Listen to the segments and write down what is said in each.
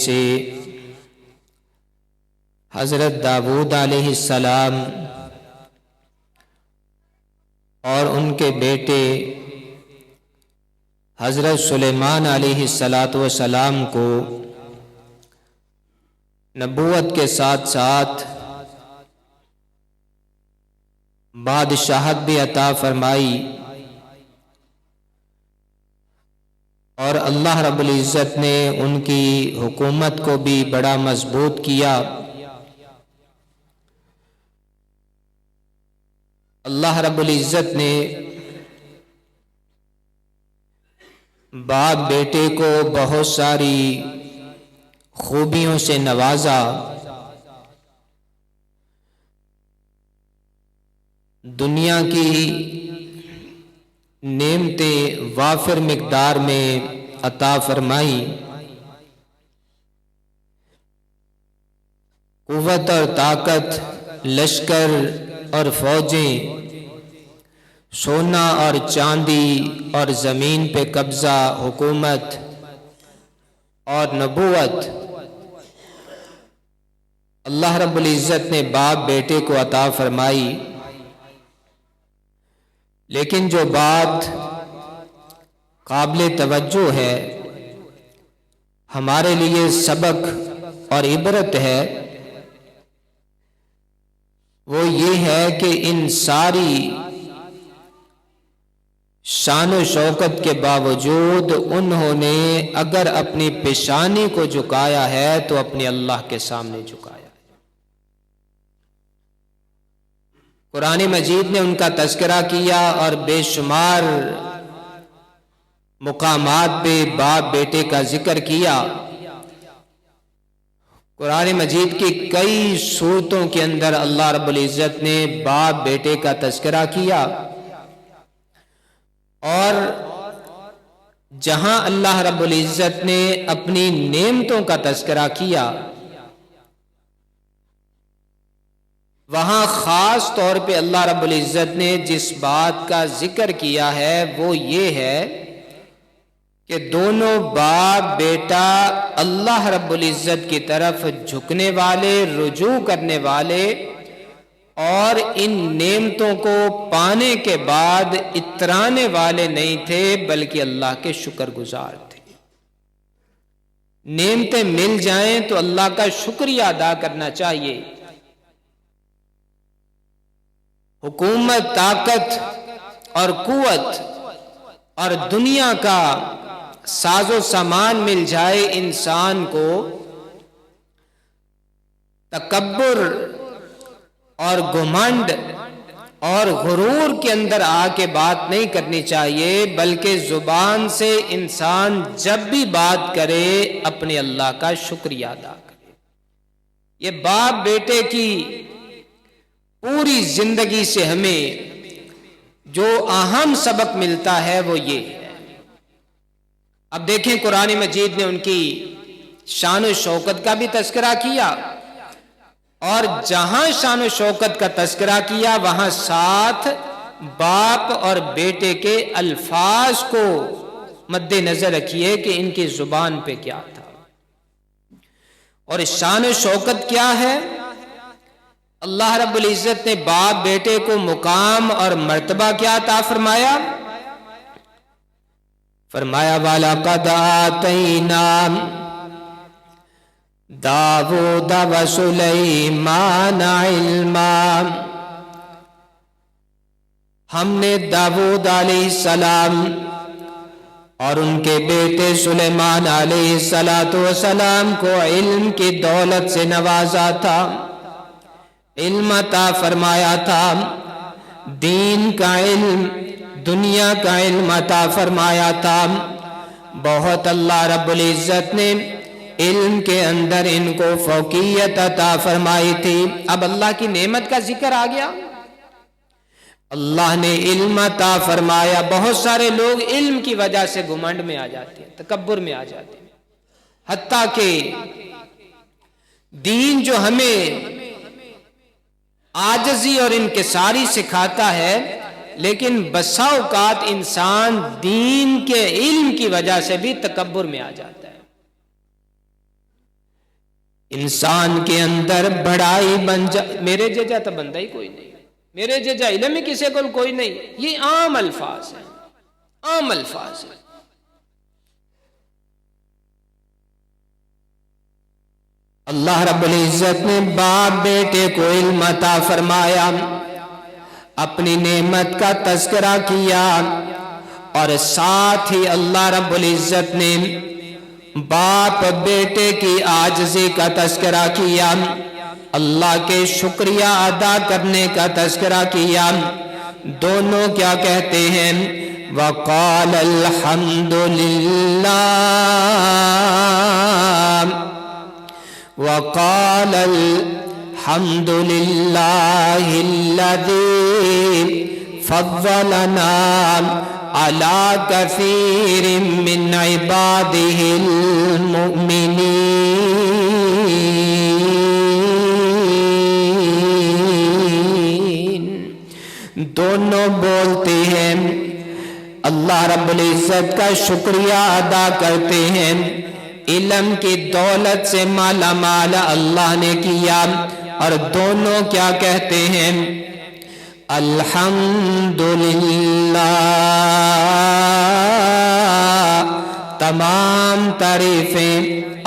سے حضرت داؤد علیہ السلام اور ان کے بیٹے حضرت سلیمان علیہ السلام کو نبوت کے ساتھ ساتھ بادشاہت بھی عطا فرمائی، اور اللہ رب العزت نے ان کی حکومت کو بھی بڑا مضبوط کیا۔ اللہ رب العزت نے باپ بیٹے کو بہت ساری خوبیوں سے نوازا۔ دنیا کی نعمتیں وافر مقدار میں عطا فرمائی، قوت اور طاقت، لشکر اور فوجیں، سونا اور چاندی اور زمین پہ قبضہ، حکومت اور نبوت، اللہ رب العزت نے باپ بیٹے کو عطا فرمائی۔ لیکن جو بات قابل توجہ ہے، ہمارے لیے سبق اور عبرت ہے، وہ یہ ہے کہ ان ساری شان و شوکت کے باوجود انہوں نے اگر اپنی پیشانی کو جھکایا ہے تو اپنے اللہ کے سامنے جھکایا ہے۔ قرآن مجید نے ان کا تذکرہ کیا اور بے شمار مقامات پہ باپ بیٹے کا ذکر کیا۔ قرآن مجید کی کئی صورتوں کے اندر اللہ رب العزت نے باپ بیٹے کا تذکرہ کیا، اور جہاں اللہ رب العزت نے اپنی نعمتوں کا تذکرہ کیا، وہاں خاص طور پہ اللہ رب العزت نے جس بات کا ذکر کیا ہے وہ یہ ہے کہ دونوں باپ بیٹا اللہ رب العزت کی طرف جھکنے والے، رجوع کرنے والے، اور ان نعمتوں کو پانے کے بعد اترانے والے نہیں تھے بلکہ اللہ کے شکر گزار تھے۔ نعمتیں مل جائیں تو اللہ کا شکریہ ادا کرنا چاہیے۔ حکومت، طاقت اور قوت اور دنیا کا ساز و سامان مل جائے، انسان کو تکبر اور گھمنڈ اور غرور کے اندر آ کے بات نہیں کرنی چاہیے، بلکہ زبان سے انسان جب بھی بات کرے اپنے اللہ کا شکریہ ادا کرے۔ یہ باپ بیٹے کی پوری زندگی سے ہمیں جو اہم سبق ملتا ہے وہ یہ ہے۔ اب دیکھیں قرآن مجید نے ان کی شان و شوکت کا بھی تذکرہ کیا، اور جہاں شان و شوکت کا تذکرہ کیا وہاں ساتھ باپ اور بیٹے کے الفاظ کو مد نظر رکھیے کہ ان کی زبان پہ کیا تھا، اور شان و شوکت کیا ہے۔ اللہ رب العزت نے باپ بیٹے کو مقام اور مرتبہ کیا عطا فرمایا؟ فرمایا وَلَقَدْ آتَيْنَا داود وسلیمان علما، ہم نے داود علیہ السلام اور ان کے بیٹے سلیمان علیہ السلام کو علم کی دولت سے نوازا تھا، علم عطا فرمایا تھا، دین کا علم، دنیا کا علم عطا فرمایا تھا۔ بہت اللہ رب العزت نے علم کے اندر ان کو فوقیت عطا فرمائی تھی۔ اب اللہ کی نعمت کا ذکر آ گیا، اللہ نے علم عطا فرمایا۔ بہت سارے لوگ علم کی وجہ سے گھمنڈ میں آ جاتے ہیں، تکبر میں آ جاتے ہیں، حتیٰ کہ دین جو ہمیں عاجزی اور انکساری سکھاتا ہے، لیکن بسا اوقات انسان دین کے علم کی وجہ سے بھی تکبر میں آ جاتا ہے۔ انسان کے اندر بڑائی بن میرے جیسا تو بندہ ہی کوئی نہیں، میرے جیسا علم ہی کسی کو کوئی نہیں، یہ عام الفاظ ہیں، عام الفاظ ہیں۔ اللہ رب العزت نے باپ بیٹے کو علم عطا فرمایا، اپنی نعمت کا تذکرہ کیا، اور ساتھ ہی اللہ رب العزت نے باپ بیٹے کی عاجزی کا تذکرہ کیا، اللہ کے شکریہ ادا کرنے کا تذکرہ کیا۔ دونوں کیا کہتے ہیں؟ وَقَالَ الْحَمْدُ لِلَّهِ وَقَالَ الْحَمْدُ لِلَّهِ الَّذِي فَضَّلَنَا عَلَى كَثِيرٍ مِّنْ عِبَادِهِ الْمُؤْمِنِينَ۔ دونوں بولتے ہیں، اللہ رب العزت کا شکریہ ادا کرتے ہیں، علم کی دولت سے مالا مال اللہ نے کیا، اور دونوں کیا کہتے ہیں؟ الحمدللہ، تمام تعریفیں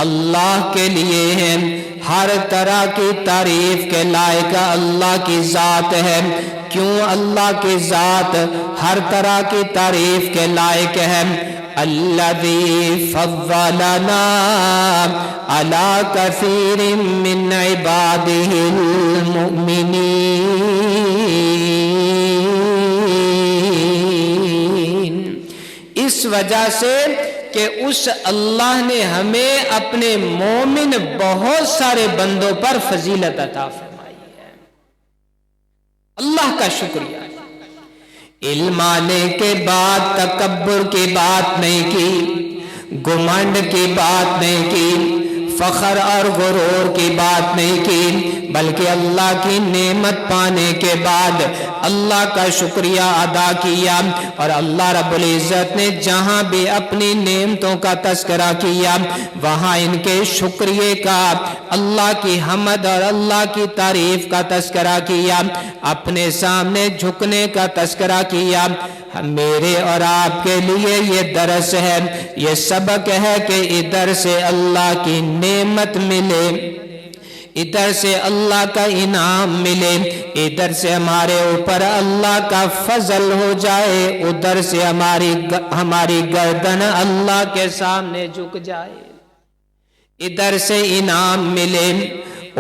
اللہ کے لیے ہیں، ہر طرح کی تعریف کے لائق اللہ کی ذات ہے۔ کیوں اللہ کی ذات ہر طرح کی تعریف کے لائق ہے؟ الذی فضلنا علی کثیر من عبادہ المؤمنین، اس وجہ سے کہ اس اللہ نے ہمیں اپنے مومن بہت سارے بندوں پر فضیلت عطا فرمائی ہے۔ اللہ کا شکریہ۔ علم آنے کے بعد تکبر کی بات نہیں کی، گھمنڈ کی بات نہیں کی، فخر اور غرور کی بات نہیں کی، بلکہ اللہ کی نعمت پانے کے بعد اللہ کا شکریہ ادا کیا، اور اللہ رب العزت نے جہاں بھی اپنی نعمتوں کا تذکرہ کیا وہاں ان کے شکریہ کا، اللہ کی حمد اور اللہ کی تعریف کا تذکرہ کیا، اپنے سامنے جھکنے کا تذکرہ کیا۔ میرے اور آپ کے لیے یہ درس ہے، یہ سبق ہے کہ ادھر سے اللہ کی نعمت ملے، ادھر سے اللہ کا انعام ملے، ادھر سے ہمارے اوپر اللہ کا فضل ہو جائے، ادھر سے ہماری گردن اللہ کے سامنے جھک جائے، ادھر سے انعام ملے،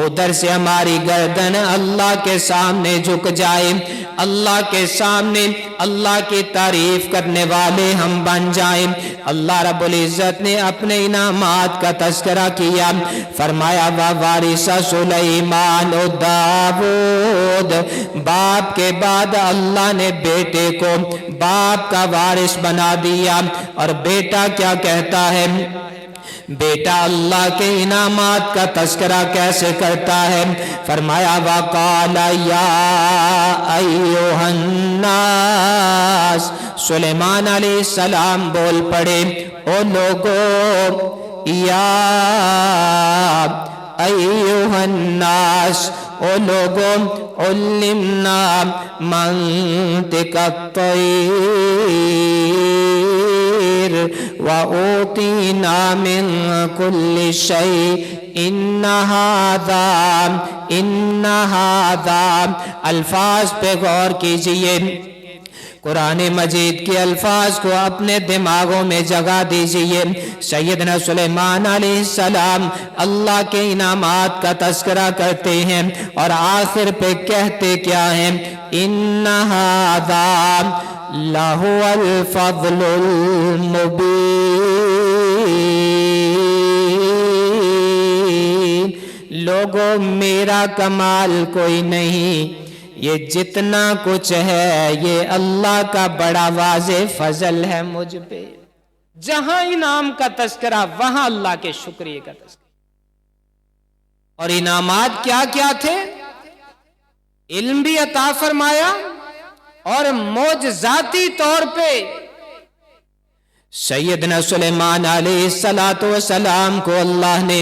ادھر سے ہماری گردن اللہ کے سامنے جھک جائے، اللہ کے سامنے اللہ کی تعریف کرنے والے ہم بن جائیں۔ اللہ رب العزت نے اپنے انعامات کا تذکرہ کیا، فرمایا وَوَارِثَ سُلَيْمَانُ داؤد، باپ کے بعد اللہ نے بیٹے کو باپ کا وارث بنا دیا، اور بیٹا کیا کہتا ہے؟ بیٹا اللہ کے انعامات کا تذکرہ کیسے کرتا ہے؟ فرمایا وَقَالَ يَا أَيُّهَا النَّاسِ، سلیمان علیہ السلام بول پڑے، او لوگو، یا ایوہ الناس، او لوگو، علمنا منطق الطیر وَأُوتِينَا مِن كُلِّ شَيْءٍ إِنَّ هَذَا الفاظ پہ غور کیجئے، قرآن مجید کے الفاظ کو اپنے دماغوں میں جگہ دیجئے۔ سیدنا سلیمان علیہ السلام اللہ کے انعامات کا تذکرہ کرتے ہیں، اور آخر پہ کہتے کیا ہیں؟ إِنَّ هَذَا لَهُوَ الْفَضْلُ الْمُبِينُ، لوگوں میرا کمال کوئی نہیں، یہ جتنا کچھ ہے یہ اللہ کا بڑا واضح فضل ہے مجھ پہ۔ جہاں انعام کا تذکرہ وہاں اللہ کے شکریہ کا تذکرہ۔ اور انعامات کیا کیا تھے؟ علم بھی عطا فرمایا، اور معجزاتی طور پہ سیدنا سلیمان علیہ السلام کو اللہ نے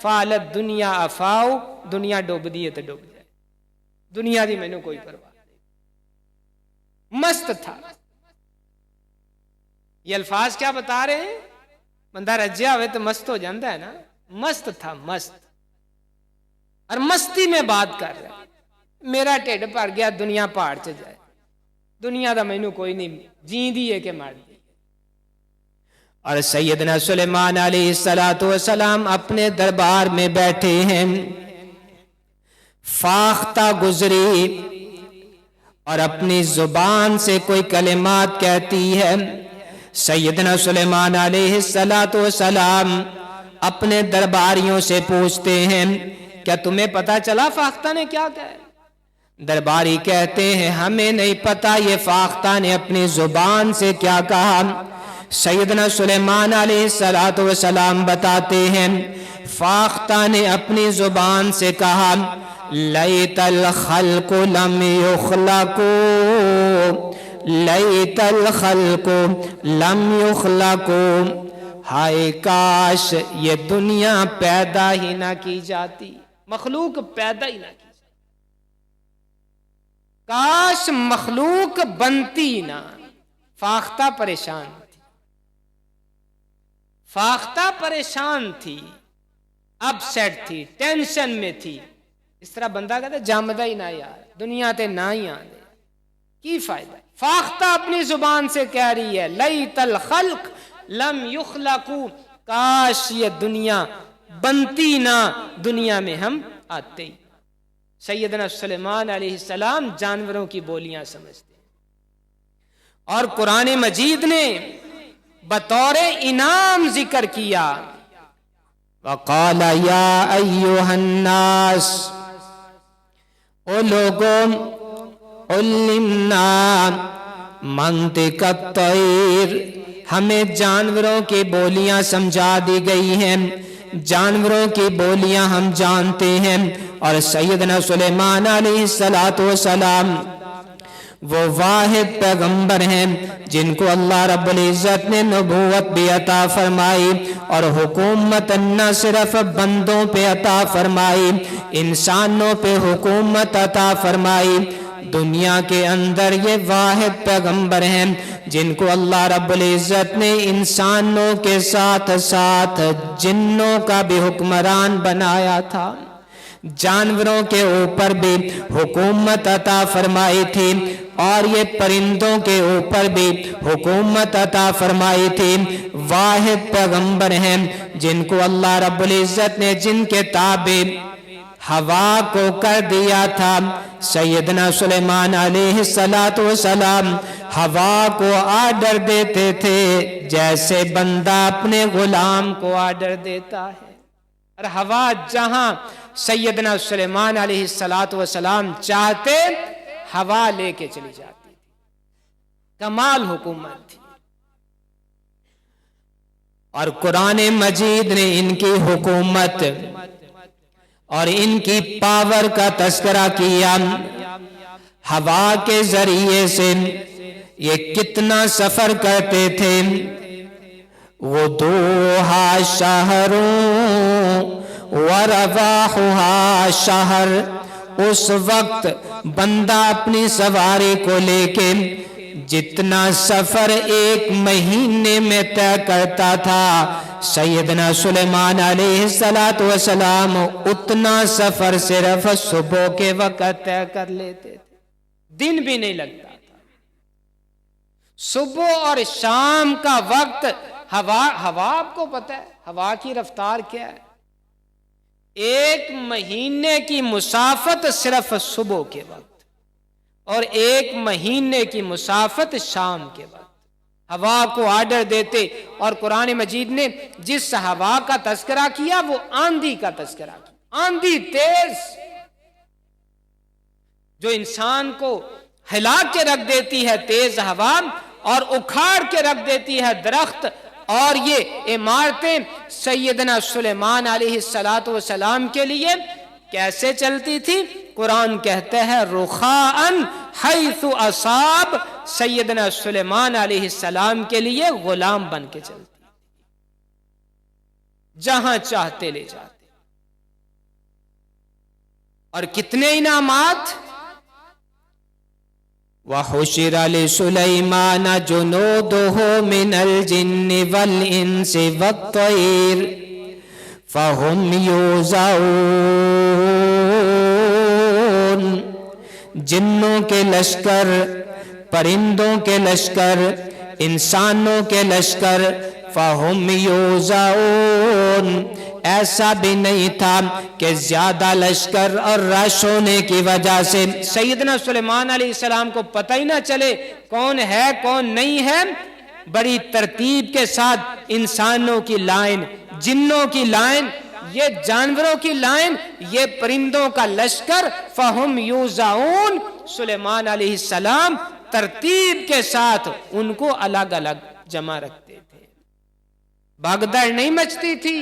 فالت دنیا افاؤ، دنیا ڈوب دی ہے تو ڈوب جائے، دنیا دی مینوں کوئی پرواہ نہیں۔ مست تھا۔ یہ الفاظ کیا بتا رہے ہیں؟ بندہ رجیا ہوئے تو مست ہو جاتا ہے نا، مست تھا، مست، اور مستی میں بات کر رہا ہے، میرا ٹھڈ بھر گیا، دنیا پہاڑ چ جائے، دنیا دا مینوں کوئی نہیں، جیندی ہے کہ مر دی۔ اور سیدنا سلیمان علیہ السلام اپنے دربار میں بیٹھے ہیں، فاختہ گزری اور اپنی زبان سے کوئی کلمات کہتی ہے۔ سیدنا سلیمان علیہ السلام اپنے درباریوں سے پوچھتے ہیں کیا تمہیں پتا چلا فاختہ نے کیا کہا؟ درباری کہتے ہیں ہمیں نہیں پتا یہ فاختہ نے اپنی زبان سے کیا کہا۔ سیدنا سلیمان علیہ السلام بتاتے ہیں فاختہ نے اپنی زبان سے کہا لیت الخلق لم یخلقوا، لیت الخلق لم یخلقوا، ہائے کاش یہ دنیا پیدا ہی نہ کی جاتی، مخلوق پیدا ہی نہ کی جاتی، کاش مخلوق بنتی نہ۔ فاختہ پریشان تھی، فاختہ پریشان تھی، اپ سیٹ تھی، ٹینشن میں تھی۔ اس طرح بندہ کہتا ہے جامدہ ہی نہ یار، دنیا تے نہ ہی آنے کی فائدہ۔ فاختہ اپنی زبان سے کہہ رہی ہے لیت الخلق لم یخلقوا، کاش یہ دنیا بنتی نہ، دنیا میں ہم آتے ہی۔ سیدنا سلیمان علیہ السلام جانوروں کی بولیاں سمجھتے ہیں، اور قرآن مجید نے بطور انعام ذکر کیا وقال یا ایھا الناس، او لوگوں علمنا منطق الطیر، ہمیں جانوروں کی بولیاں سمجھا دی گئی ہیں، جانوروں کی بولیاں ہم جانتے ہیں۔ اور سیدنا سلیمان علیہ السلام وہ واحد پیغمبر ہیں جن کو اللہ رب العزت نے نبوت بھی عطا فرمائی، اور حکومت نہ صرف بندوں پہ عطا فرمائی، انسانوں پہ حکومت عطا فرمائی۔ دنیا کے اندر یہ واحد پیغمبر ہیں جن کو اللہ رب العزت نے انسانوں کے ساتھ ساتھ جنوں کا بھی حکمران بنایا تھا، جانوروں کے اوپر بھی حکومت عطا فرمائی تھی، اور یہ پرندوں کے اوپر بھی حکومت عطا فرمائی تھی۔ واحد پیغمبر ہیں جن کو اللہ رب العزت نے جن کے تابع ہوا کو کر دیا تھا۔ سیدنا سلیمان علیہ السلام ہوا کو آرڈر دیتے تھے جیسے بندہ اپنے غلام کو آرڈر دیتا ہے، اور ہوا جہاں سیدنا سلیمان علیہ السلام چاہتے ہوا لے کے چلی جاتی تھی، کمال حکومت تھی۔ اور قرآن مجید نے ان کی حکومت اور ان کی پاور کا تذکرہ کیا، ہوا کے ذریعے سے یہ کتنا سفر کرتے تھے۔ غدوہا شہر ورواحہا شہر، اس وقت بندہ اپنی سواری کو لے کے جتنا سفر ایک مہینے میں طے کرتا تھا، سیدنا سلیمان علیہ السلام اتنا سفر صرف صبح کے وقت طے کر لیتے تھے، دن بھی نہیں لگتا تھا۔ صبح اور شام کا وقت ہوا آپ کو پتہ ہے ہوا کی رفتار کیا ہے؟ ایک مہینے کی مسافت صرف صبح کے وقت، اور ایک مہینے کی مسافت شام کے وقت۔ ہوا کو آرڈر دیتے، اور قرآن مجید نے جس ہوا کا تذکرہ کیا وہ آندھی کا تذکرہ کیا، آندھی تیز جو انسان کو ہلا کے رکھ دیتی ہے، تیز ہوا، اور اکھاڑ کے رکھ دیتی ہے درخت اور یہ عمارتیں۔ سیدنا سلیمان علیہ السلام کے لیے کیسے چلتی تھی؟ قرآن کہتے ہیں رخاءً حیث اصاب، سیدنا سلیمان علیہ السلام کے لیے غلام بن کے چلتی، جہاں چاہتے لے جاتے، اور کتنے انعامات. وَحُشِرَ لِسُلَيْمَانَ جُنُودُهُ مِنَ الْجِنِّ وَالْإِنسِ وَالطَّيْرِ فَهُمْ يُوزَعُونَ. جنوں کے لشکر، پرندوں کے لشکر، انسانوں کے لشکر. فَهُمْ يُوزَعُونَ. ایسا بھی نہیں تھا کہ زیادہ لشکر اور رش ہونے کی وجہ سے سیدنا سلیمان علیہ السلام کو پتہ ہی نہ چلے کون ہے کون نہیں ہے. بڑی ترتیب کے ساتھ انسانوں کی لائن، جنوں کی لائن، یہ جانوروں کی لائن، یہ پرندوں کا لشکر. فَهُمْ يُوزَعُونَ. سلیمان علیہ السلام ترتیب کے ساتھ ان کو الگ الگ جمع رکھتے تھے. بھگدڑ نہیں مچتی تھی.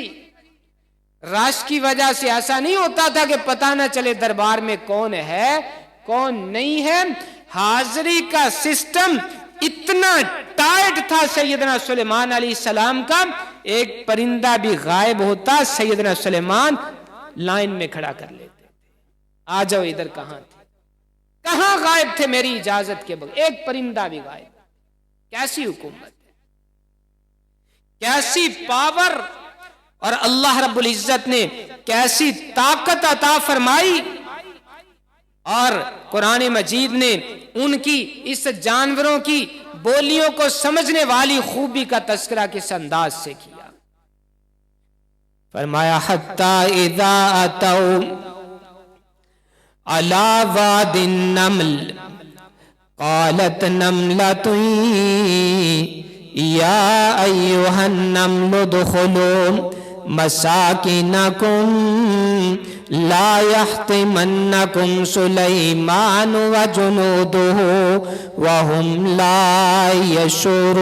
رش کی وجہ سے ایسا نہیں ہوتا تھا کہ پتہ نہ چلے دربار میں کون ہے کون نہیں ہے. حاضری کا سسٹم اتنا ٹائٹ تھا سیدنا سلیمان علیہ السلام کا. ایک پرندہ بھی غائب ہوتا سیدنا سلیمان لائن میں کھڑا کر لیتے. آ جاؤ ادھر. کہاں تھے؟ کہاں غائب تھے میری اجازت کے بغیر؟ ایک پرندہ بھی غائب. کیسی حکومت ہے، کیسی پاور، اور اللہ رب العزت نے کیسی طاقت عطا فرمائی. اور قرآن مجید نے ان کی اس جانوروں کی بولیوں کو سمجھنے والی خوبی کا تذکرہ کس انداز سے کیا. فرمایا حتی اذا اتوا علی واد النمل قالت نملۃ یا ایھا النمل ادخلوا مساکنکم لا یحطمنکم سلیمان وجنودہ وہم لا یشعرون.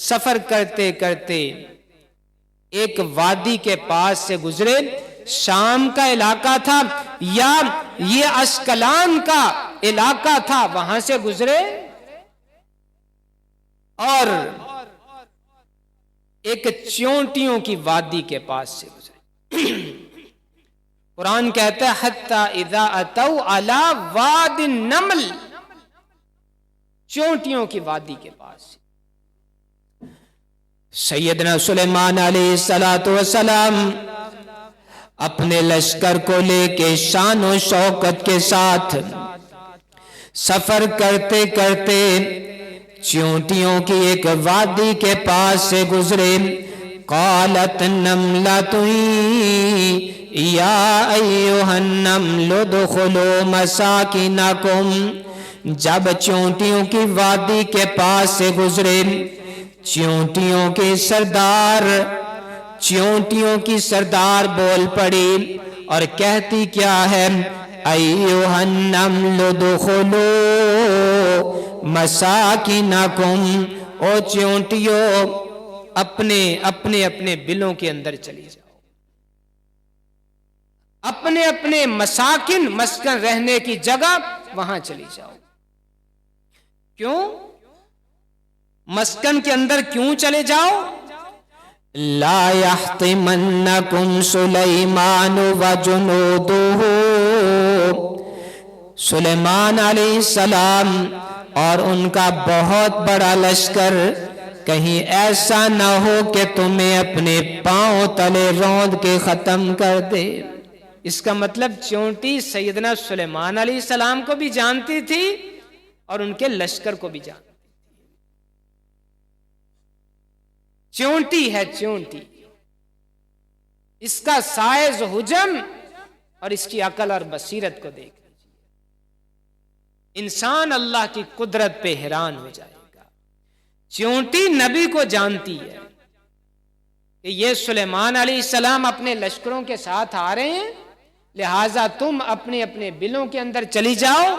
سفر کرتے کرتے ایک وادی کے پاس سے گزرے. شام کا علاقہ تھا یا یہ اسکلان کا علاقہ تھا، وہاں سے گزرے اور ایک چیونٹیوں کی وادی کے پاس سے گزرے. قرآن کہتا ہے حتی اذا اتوا علی واد النمل، چیونٹیوں کی وادی کے پاس. سیدنا سلیمان علیہ السلام اپنے لشکر کو لے کے شان و شوکت کے ساتھ سفر کرتے کرتے چیونٹیوں کی ایک وادی کے پاس سے گزرے. قالت نملۃ یا ایھا النمل ادخلوا مساکنکم. جب چیونٹیوں کی وادی کے پاس سے گزرے، چیونٹیوں کے سردار، چیونٹیوں کی سردار بول پڑی اور کہتی کیا ہے؟ ایھا النمل ادخلوا مساکنکم. او چیونٹیوں اپنے اپنے اپنے بلوں کے اندر چلی جاؤ، اپنے اپنے مساکن، مسکن رہنے کی جگہ وہاں چلی جاؤ. کیوں مسکن کے اندر کیوں چلے جاؤ؟ لا یحطمنکم سلیمان وجنودہ. سلیمان علیہ السلام اور ان کا بہت بڑا لشکر کہیں ایسا نہ ہو کہ تمہیں اپنے پاؤں تلے روند کے ختم کر دے. اس کا مطلب چیونٹی سیدنا سلیمان علیہ السلام کو بھی جانتی تھی اور ان کے لشکر کو بھی جانتی. چیونٹی ہے چیونٹی، اس کا سائز، حجم اور اس کی عقل اور بصیرت کو دیکھ لیجیے. انسان اللہ کی قدرت پہ حیران ہو جائے گا. چیونٹی نبی کو جانتی ہے کہ یہ سلیمان علیہ السلام اپنے لشکروں کے ساتھ آ رہے ہیں، لہٰذا تم اپنے اپنے بلوں کے اندر چلی جاؤ.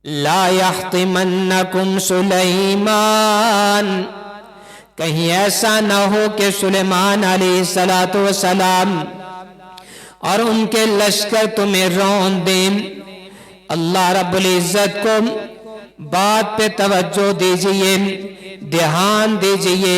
لا یحطمنکم سلیمان. کہیں ایسا نہ ہو کہ سلیمان علیہ السلام اور ان کے لشکر تمہیں رون دیں. اللہ رب العزت کو بات پہ توجہ دیجئے، دھیان دیجئے.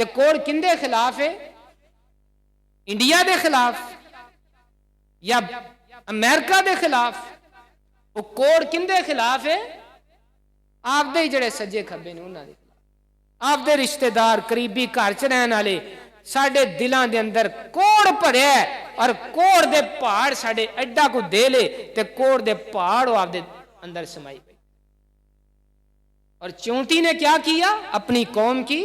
تے کوڑ کندے خلاف ہے؟ انڈیا دے خلاف یا امریکہ دے خلاف؟ وہ کوڑ کندے خلاف ہے؟ آپ دے جڑے سجے کھبے نے انہاں دے خلاف، آپ دے رشتہ دار قریبی گھر چ رہن والے ساڈے دلاں دے اندر کوڑ بھریا ہے، اور کوڑ دے پہاڑ ساڈے ایڈا کو دے لے تے کوڑ دے پہاڑ وہ آپ دے اندر سمائی پئی۔ اور چونٹی نے کیا کیا؟ اپنی قوم کی،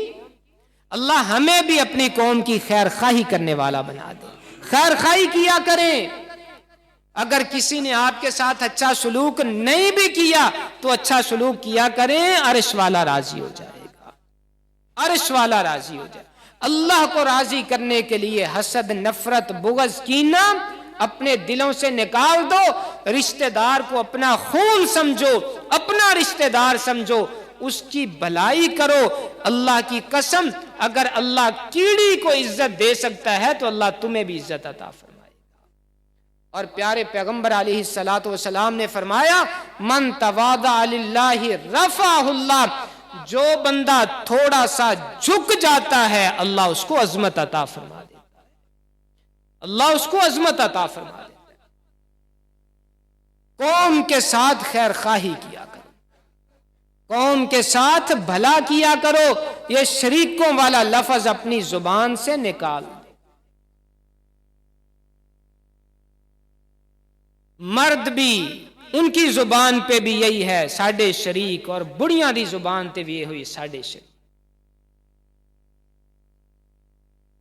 اللہ ہمیں بھی اپنی قوم کی خیر خواہی کرنے والا بنا دے، خیر خواہی کیا کریں۔ اگر کسی نے آپ کے ساتھ اچھا سلوک نہیں بھی کیا تو اچھا سلوک کیا کریں، عرش والا راضی ہو جائے گا، عرش والا راضی ہو جائے۔ اللہ کو راضی کرنے کے لیے حسد، نفرت، بغض، کینہ اپنے دلوں سے نکال دو، رشتہ دار کو اپنا خون سمجھو، اپنا رشتہ دار سمجھو، اس کی بھلائی کرو۔ اللہ کی قسم اگر اللہ کیڑی کو عزت دے سکتا ہے تو اللہ تمہیں بھی عزت عطا فرمائے گا۔ اور پیارے پیغمبر علیہ السلام نے فرمایا من تواضع للہ رفعہ اللہ، جو بندہ تھوڑا سا جھک جاتا ہے اللہ اس کو عظمت عطا فرما دیتا ہے، اللہ اس کو عظمت عطا فرما دیتا ہے۔ قوم کے ساتھ خیر خواہی کیا کرو، قوم کے ساتھ بھلا کیا کرو، یہ شریکوں والا لفظ اپنی زبان سے نکال دو۔ مرد بھی ان کی زبان پہ بھی یہی ہے ساڈے شریک، اور بڑیاں دی زبان تے بھی یہ ہوئی ساڈے شریک۔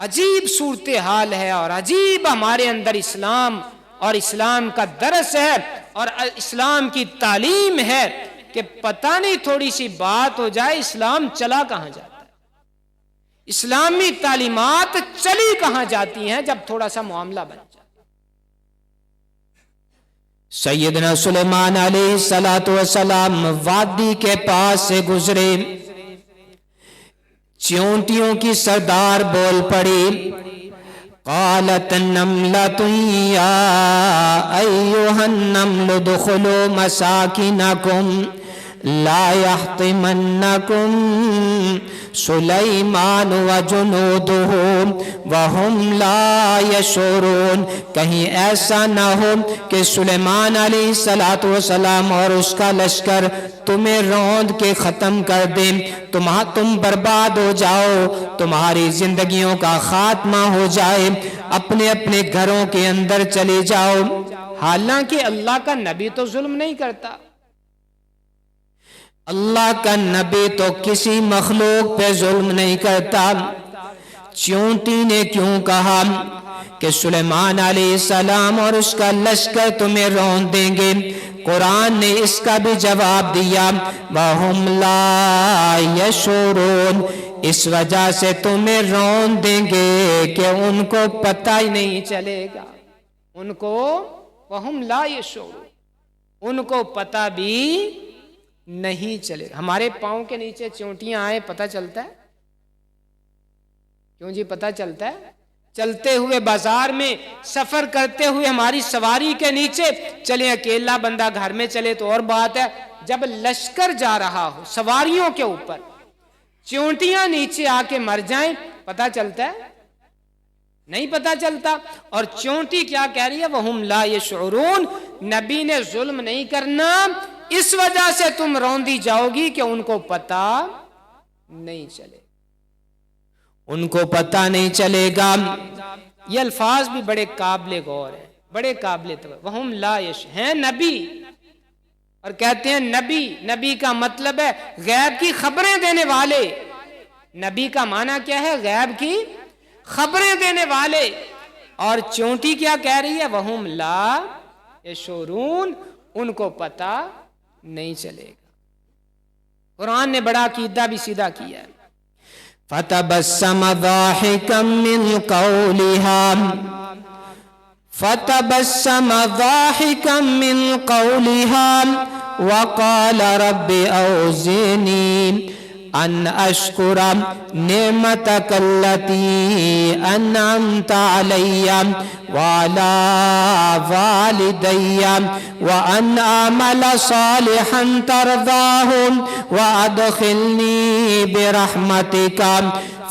عجیب صورتحال ہے اور عجیب ہمارے اندر اسلام اور اسلام کا درس ہے اور اسلام کی تعلیم ہے کہ پتہ نہیں تھوڑی سی بات ہو جائے اسلام چلا کہاں جاتا ہے، اسلامی تعلیمات چلی کہاں جاتی ہیں جب تھوڑا سا معاملہ بن جائے۔ سیدنا سلیمان علیہ السلام وادی کے پاس سے گزرے، چیونٹیوں کی سردار بول پڑی، قالت النملۃ یا ایھا النمل ادخلوا مساکنکم لا یحطمنکم سلیمان وجنودہ وہم لا یشعرون، کہیں ایسا نہ ہو کہ سلیمان علیہ السلام اور اس کا لشکر تمہیں روند کے ختم کر دیں، تم برباد ہو جاؤ، تمہاری زندگیوں کا خاتمہ ہو جائے، اپنے اپنے گھروں کے اندر چلے جاؤ۔ حالانکہ اللہ کا نبی تو ظلم نہیں کرتا، اللہ کا نبی تو کسی مخلوق پہ ظلم نہیں کرتا۔ چیونٹی نے کیوں کہا کہ سلیمان علیہ السلام اور اس کا لشکر تمہیں رون دیں گے؟ قرآن نے اس کا بھی جواب دیا، وَهُمْ لَا يَشْعُرُونَ، اس وجہ سے تمہیں رون دیں گے کہ ان کو پتہ ہی نہیں چلے گا، ان کو وَهُمْ لَا يَشْعُرُونَ، ان کو پتہ بھی نہیں چلے۔ ہمارے پاؤں کے نیچے چونٹیاں آئیں پتہ چلتا ہے؟ کیوں جی پتہ چلتا ہے؟ چلتے ہوئے بازار میں سفر کرتے ہوئے ہماری سواری کے نیچے، چلیں اکیلا بندہ گھر میں چلے تو اور بات ہے، جب لشکر جا رہا ہو سواریوں کے اوپر چونٹیاں نیچے آ کے مر جائیں پتہ چلتا ہے؟ نہیں پتہ چلتا۔ اور چونٹی کیا کہہ رہی ہے؟ وَهُمْ لَا يَشْعُرُونَ، نبی نے ظلم نہیں کرنا، اس وجہ سے تم روندی جاؤ گی کہ ان کو پتہ نہیں چلے، ان کو پتہ نہیں چلے گا۔ یہ الفاظ بھی بڑے قابل غور ہیں، بڑے قابل توجہ۔ وہم لا یش ہیں نبی، اور کہتے ہیں نبی، نبی کا مطلب ہے غیب کی خبریں دینے والے۔ نبی کا معنی کیا ہے؟ غیب کی خبریں دینے والے۔ اور چونٹی کیا کہہ رہی ہے؟ وہم لا یشعرون، ان کو پتہ نہیں چلے گا۔ قرآن نے بڑا عقیدہ بھی سیدھا کیا ہے۔ فَتَبَسَّمَ ضَاحِكًا مِّن قَوْلِهَا فَتَبَسَّمَ ضَاحِكًا مِّن قَوْلِهَا وَقَالَ رَبِّ أَوْزِعْنِي أَنْ أَشْكُرَ نِعْمَتَكَ الَّتِي أَنْعَمْتَ عَلَيَّ وَعَلَى وَالِدَيَّ وَأَنْ أَعْمَلَ صَالِحًا تَرْضَاهُ وَأَدْخِلْنِي بِرَحْمَتِكَ